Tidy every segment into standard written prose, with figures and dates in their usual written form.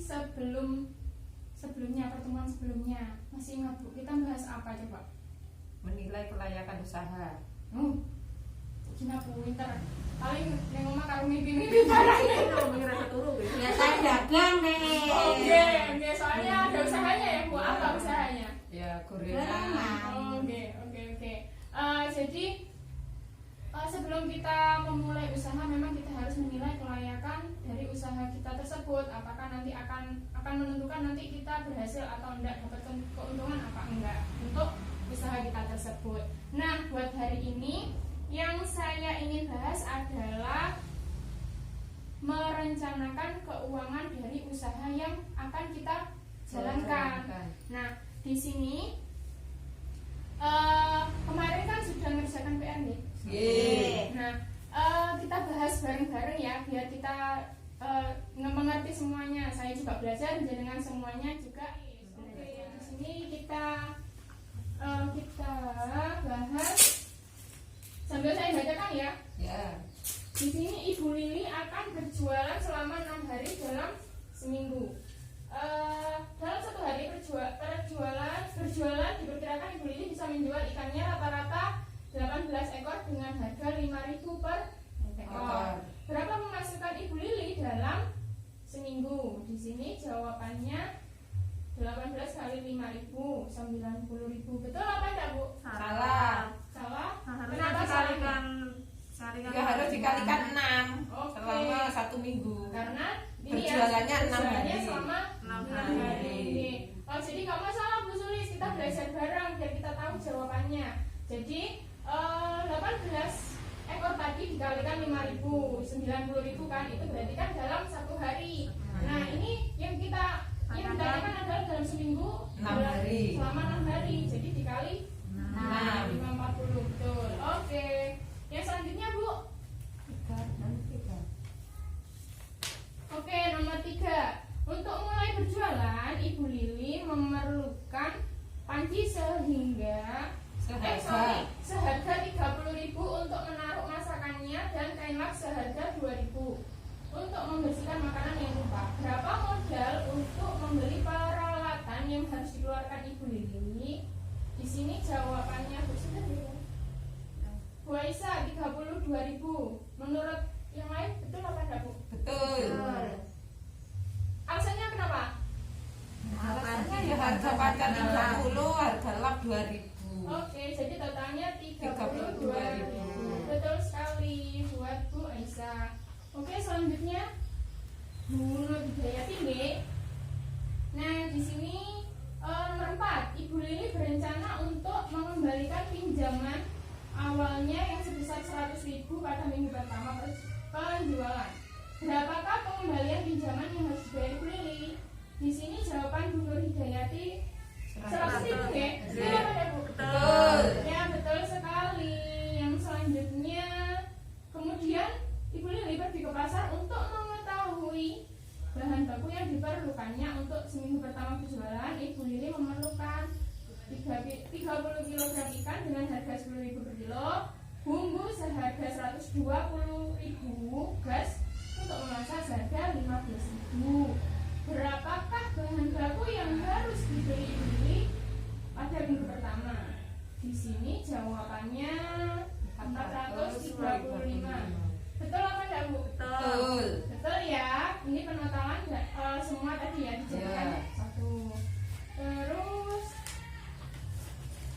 sebelumnya pertemuan sebelumnya masih ingat Bu, kita bahas apa coba? Menilai kelayakan usaha. Gina Bu, winter paling neng omah karo mimpi-mimpi barang itu mengira turu gitu. Ya saya dagang nih. Oke, soalnya ada usahanya ya Bu, apa usahanya? Ya, gorengan. Oke. Jadi sebelum kita memulai usaha memang kita harus menilai kelayakan dari usaha kita tersebut. Apakah nanti akan menentukan nanti kita berhasil atau enggak, dapat keuntungan apa enggak untuk usaha kita tersebut. Nah, buat hari ini yang saya ingin bahas adalah merencanakan keuangan dari usaha yang akan kita jalankan. Nah, di sini kemarin kan sudah mengerjakan PR nih. Nah, kita bahas bareng-bareng ya, biar kita mengerti semuanya. Saya juga belajar dengan semuanya juga. Oke, di sini kita bahas sambil saya bacakan ya. Di sini Ibu Lili akan berjualan selama 6 hari dalam seminggu. Dalam satu hari berjualan diperkirakan Ibu Lili bisa menjual ikannya rata-rata 18 ekor dengan harga 5.000 per ekor. Berapa pemasukan Ibu Lili dalam seminggu? Di sini jawabannya 18 kali 5.000 90.000. Betul apa enggak Bu? Salah. Kenapa dikalikan? Ya harus dikalikan 6 selama 1 minggu. Karena ini berjualannya 6 hari. Selama 6 hari. Oh, jadi nggak masalah Bu Sulis, kita belajar bareng biar kita tahu jawabannya. Jadi 18 ekor tadi dikalikan 5.000 90.000 kan, itu berarti kan dalam 1 hari. Nah, ini yang kita dikalikan adalah dalam seminggu 6 hari. Selama 6 hari. Jadi dikali 540. Betul. Oke. Yang selanjutnya Bu. Oke, nomor 3. Untuk mulai berjualan, Ibu Lili memerlukan panci seharga 30.000 untuk menaruh masakannya dan kain lap seharga 2.000 untuk membersihkan makanan yang tumpah. Berapa modal untuk membeli peralatan yang harus dikeluarkan Ibu Lili? Di sini jawabannya Bu Aisyah 32.000. Menurut yang lain betul apa enggak Bu? Betul. Alasannya kenapa? Alasannya ya harga pacar 30, harga lap 2.000. Oke, jadi totalnya 32.000. Betul sekali buat Bu Aisyah. Oke, selanjutnya Bu Nurhidayati B. Nah, di sini nomor 4, Ibu Lili berencana untuk mengembalikan pinjaman awalnya yang sebesar 100.000 pada minggu pertama penjualan. Berapakah pengembalian pinjaman yang harus dibayar Ibu Lili? Di sini jawaban Bu Nurhidayati 100.000 ya? Betul apa ya Bu? Betul. Ya, betul sekali. Yang selanjutnya, kemudian Ibu Lili pergi ke pasar untuk mengetahui bahan baku yang diperlukannya untuk seminggu pertama berjualan. Ibu Lili memerlukan 30 kg ikan dengan harga 10.000 per kilo, bumbu seharga 120.000, gas untuk memasak seharga 15.000. Berapakah bahan baku yang harus dibeli Ibu Lili pada minggu pertama? Di sini jawabannya 435. Betul apa enggak Bu? Betul. Betul ya. Ini penotalan semua tadi ya dijadikan satu. Terus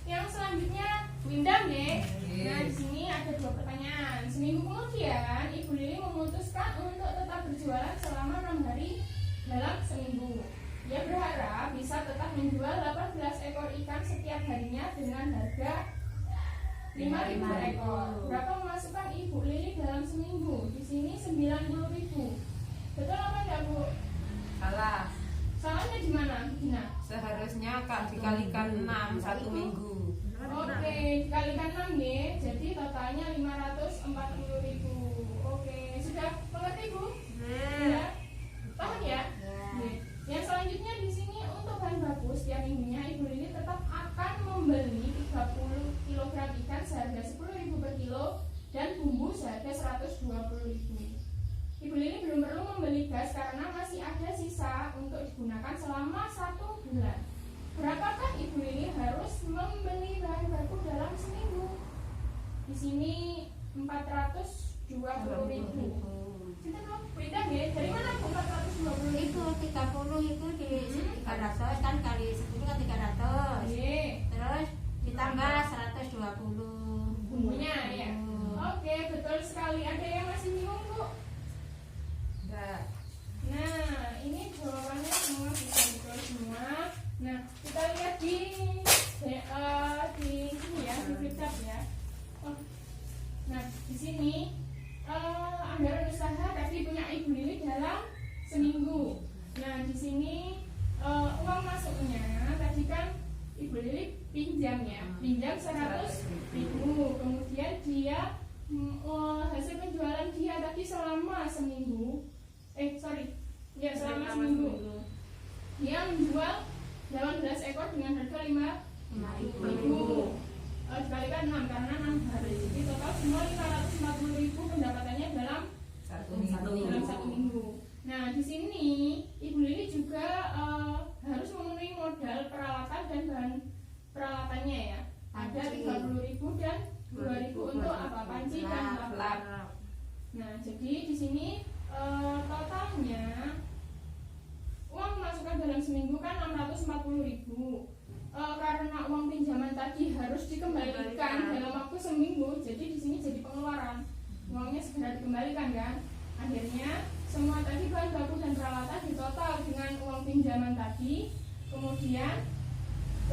yang selanjutnya Windam deh. Nah, di sini ada 2 pertanyaan. Seminggu kemudian Ibu Lili memutuskan untuk tetap berjualan selama 6 hari dalam seminggu. Ia berharap bisa tetap menjual 18 ekor ikan setiap harinya dengan harga 5.000 ekor. Berapa pemasukan Ibu Lili dalam seminggu? Di sini 90.000. Betul apa enggak Bu? Salah. Salahnya di mana, Gina? Seharusnya Kak dikalikan 6 1 minggu. Oke, dikalikan 6 ya. Jadi totalnya 540.000. Oke, sudah mengerti Bu? Ya. Paham ya? Yang selanjutnya di sini untuk bahan baku setiap minggunya Ibu Lili tetap akan membeli 30 kg ikan seharga 10.000 per kilo dan bumbu seharga 120.000. Ibu Lili belum perlu membeli gas karena masih ada sisa untuk bulan. Berapakah Ibu Lili harus membeli bahan baku dalam seminggu? Di sini 420.000. Kita mau beda ya? Dari mana 420.000? Itu 30 itu di 300 kan kali 10 kan 300. Terus ditambah 120 bumbunya ya. Oke, betul sekali. Ada yang masih bingung, Bu? Enggak. Nah, ini jawabannya semua bisa betul semua. Nah, kita lihat di sini ya, di flipchart ya. Nah, di sini anggaran usaha tadi punya Ibu Lili dalam seminggu. Nah, di sini uang masuknya tadi kan Ibu Lili pinjam ya, pinjam 100.000. Kemudian dia hasil penjualan dia tadi selama seminggu. Selama seminggu. Dia menjual 18 ekor dengan harga 5.000. Dikalikan 6 karena 6 hari. Jadi total semua 540.000 pendapatannya dalam satu minggu. Nah, di sini Ibu Lili juga harus memenuhi modal peralatan dan bahan peralatannya ya. Ada 30.000 dan 2.000 untuk apa? Panci dan lap. Nah, jadi di sini totalnya uang masukan dalam seminggu kan 640.000. Karena uang pinjaman tadi harus dikembalikan dalam waktu seminggu, jadi di sini jadi pengeluaran. Uangnya segera dikembalikan kan. Akhirnya semua tadi bahan baku dan peralatan ditotal dengan uang pinjaman tadi. Kemudian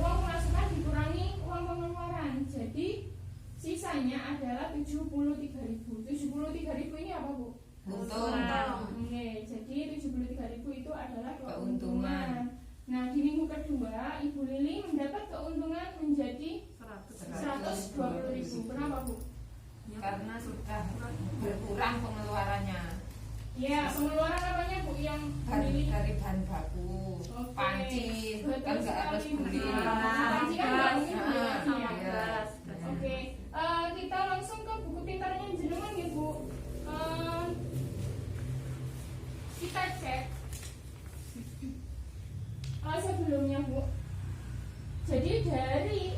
uang pemasukan dikurangi uang pengeluaran. Jadi sisanya adalah 73.000. 73.000 ini apa, Bu? Untung. Oke, jadi 73.000 itu adalah keuntungan. Nah, di minggu kedua Ibu Lili mendapat keuntungan menjadi 120.000. Kenapa, Bu? Karena sudah berkurang pengeluarannya. Ya, pengeluaran apanya, Bu, yang Bu Lili? Dari bahan baku, panci, kan nggak harus beli. Panci kan nggak mungkin beli lagi ya. Iya. Oke, kita langsung ke buku pintarnya jenengan ya, Bu. Kita cek sebelumnya, Bu. Jadi dari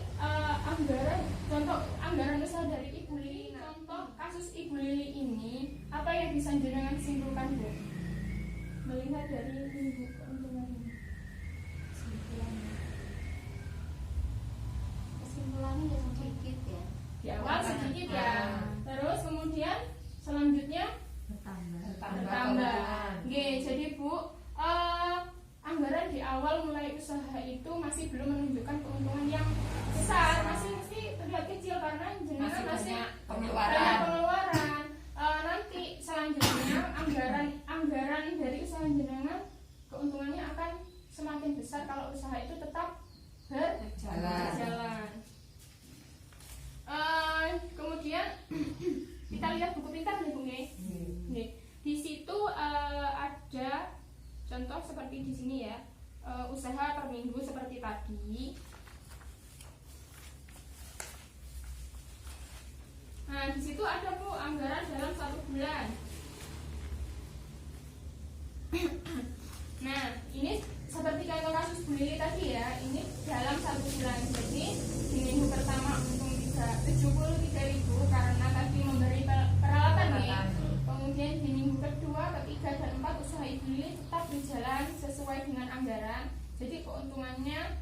contoh anggaran usaha dari Ibu Lili, contoh kasus Ibu Lili ini, apa yang bisa jenengan simpulkan, Bu? Melihat dari minggu keuntungan ini. kesimpulannya ya sedikit ya. Di awal sedikit ya. Terus kemudian selanjutnya bertambah. Oke, jadi Bu, anggaran di awal mulai usaha itu masih belum menunjukkan keuntungan yang besar, masih terlihat kecil karena jenengan masih banyak pengeluaran. Nanti selanjutnya anggaran dari usaha jenengan keuntungannya akan semakin besar kalau usaha itu tetap berjalan. Kemudian kita lihat buku pintar nih, Bu. Di situ ada contoh seperti di sini ya, usaha per minggu seperti tadi. Nah, di situ ada, Bu, anggaran dalam 1 bulan. Nah, ini seperti contoh kasus Bu Lili tadi ya, ini dalam 1 bulan. Jadi di minggu pertama untung 73.000 karena tadi memberi peralatan ya. Kemudian di minggu kedua, ketiga, dan 4 usaha Ibu Lili tetap berjalan sesuai dengan anggaran. Jadi keuntungannya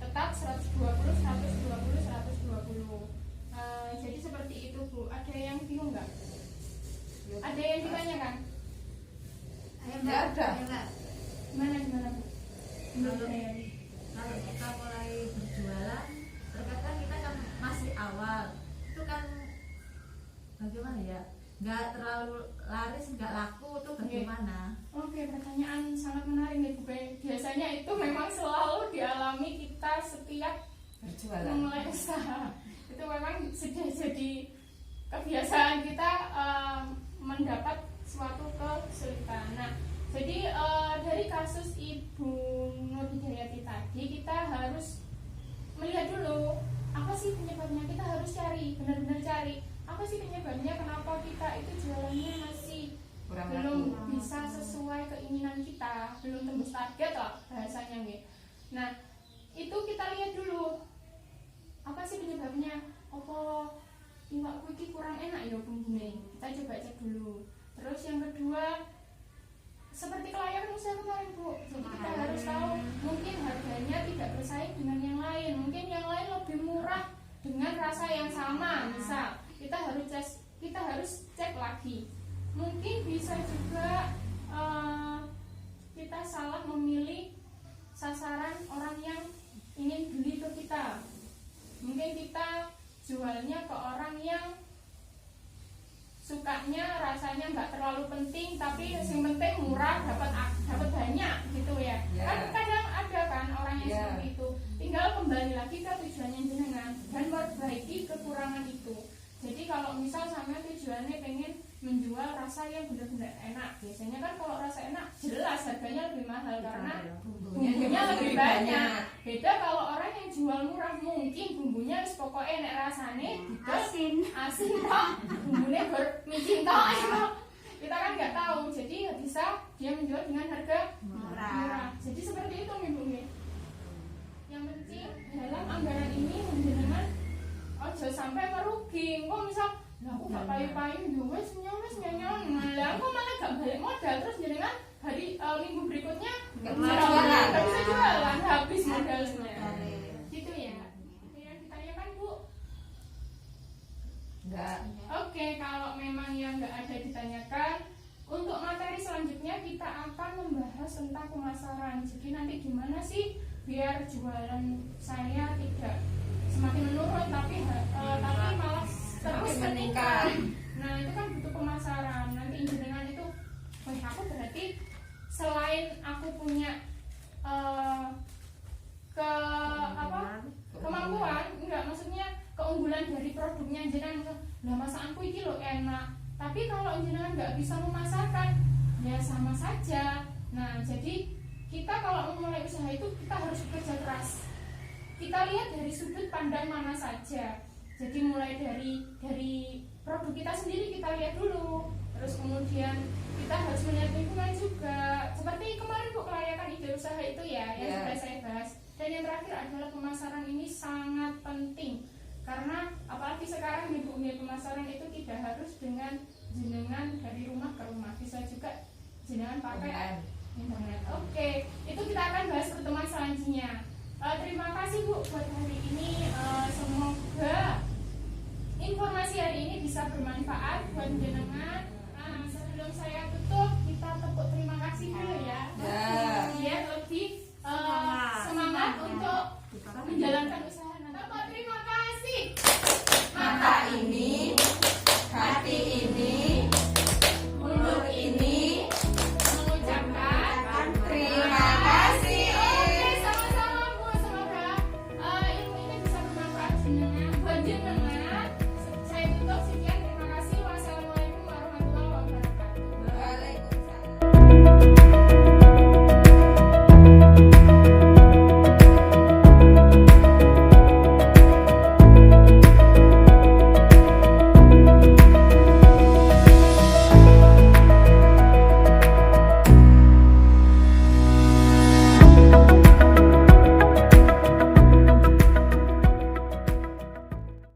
tetap 120. Jadi seperti itu, Bu. Ada yang bingung nggak? Ada yang ditanyakan? Nggak ada. Gimana, Bu? Kalau kita mulai berjualan, terkadang kita kan masih awal, itu kan bagaimana ya? Nggak terlalu laris, nggak laku, itu bagaimana? Oke, pertanyaan sangat menarik nih, Bu. Biasanya itu memang selalu dialami kita setiap memulai usaha. Itu memang sudah jadi kebiasaan kita mendapat suatu kesulitan. Nah, jadi dari kasus Ibu Nur Hidayati tadi, kita harus melihat dulu apa sih penyebabnya. Kita harus benar-benar cari apa sih penyebabnya, kenapa kita itu jualannya masih belum bisa sesuai keinginan kita, belum tembus target lah bahasanya gitu. Nah, itu kita lihat dulu apa sih penyebabnya. Apa iwakku iki kurang enak ya bumbune, kita coba cek dulu. Terus yang kedua, seperti kelayakan usaha kemarin Bu, jadi kita harus tahu mungkin harganya tidak bersaing dengan yang lain, mungkin yang lain lebih murah dengan rasa yang sama. Misal kita harus cek lagi. Mungkin bisa juga kita salah memilih sasaran orang yang ingin beli ke kita. Mungkin kita jualnya ke orang yang sukanya rasanya nggak terlalu penting, tapi yang penting murah, dapat banyak gitu ya. Kan kadang ada kan orang yang seperti itu. Tinggal kembali lagi ke tujuannya jenengan dan memperbaiki kekurangan itu. Jadi kalau misal sama tujuannya pengen menjual rasa yang benar-benar enak, biasanya kan kalau rasa enak jelas harganya lebih mahal karena bumbunya lebih banyak. Beda kalau orang yang jual murah, mungkin bumbunya pokoknya enak rasanya asin kok, bumbunya bermicin kok. Kita kan nggak tahu, jadi bisa dia menjual dengan harga murah. Jadi seperti itu Ibu. Yang penting dalam anggaran ini menjenengan ojo sampai merugi. Kok misal aku gak payu-payu wes nyanyon lah, aku malah gak balik modal, terus jenengan hari minggu berikutnya gak bisa jualan, habis modalnya gitu ya. Yang ditanyakan Bu? Enggak. Oke, kalau memang yang gak ada ditanyakan, untuk materi selanjutnya kita akan membahas tentang pemasaran. Jadi nanti gimana sih biar jualan saya tidak semakin menurun tapi malah terus meningkat. Nah itu kan butuh pemasaran. Nanti jenengan itu, aku berarti selain aku punya kemampuan, enggak maksudnya keunggulan dari produknya jenengan. Lah masakanku ini loh enak, tapi kalau jenengan nggak bisa memasarkan, ya sama saja. Nah jadi kita kalau memulai usaha itu kita harus bekerja keras. Kita lihat dari sudut pandang mana saja. Jadi mulai dari produk kita sendiri kita lihat dulu. Terus kemudian kita harus melihat lingkungan juga. Seperti kemarin Bu, kelayakan ide usaha itu ya yang sudah saya bahas. Dan yang terakhir adalah pemasaran ini sangat penting. Karena apalagi sekarang Ibu, pemasaran itu tidak harus dengan jenengan dari rumah ke rumah. Bisa juga jenengan pakai internet. Oke, itu kita akan bahas pertemuan selanjutnya. Terima kasih Bu buat hari ini. Semoga informasi hari ini bisa bermanfaat buat jenengan. Sebelum saya tutup, kita tepuk terima kasih dulu ya.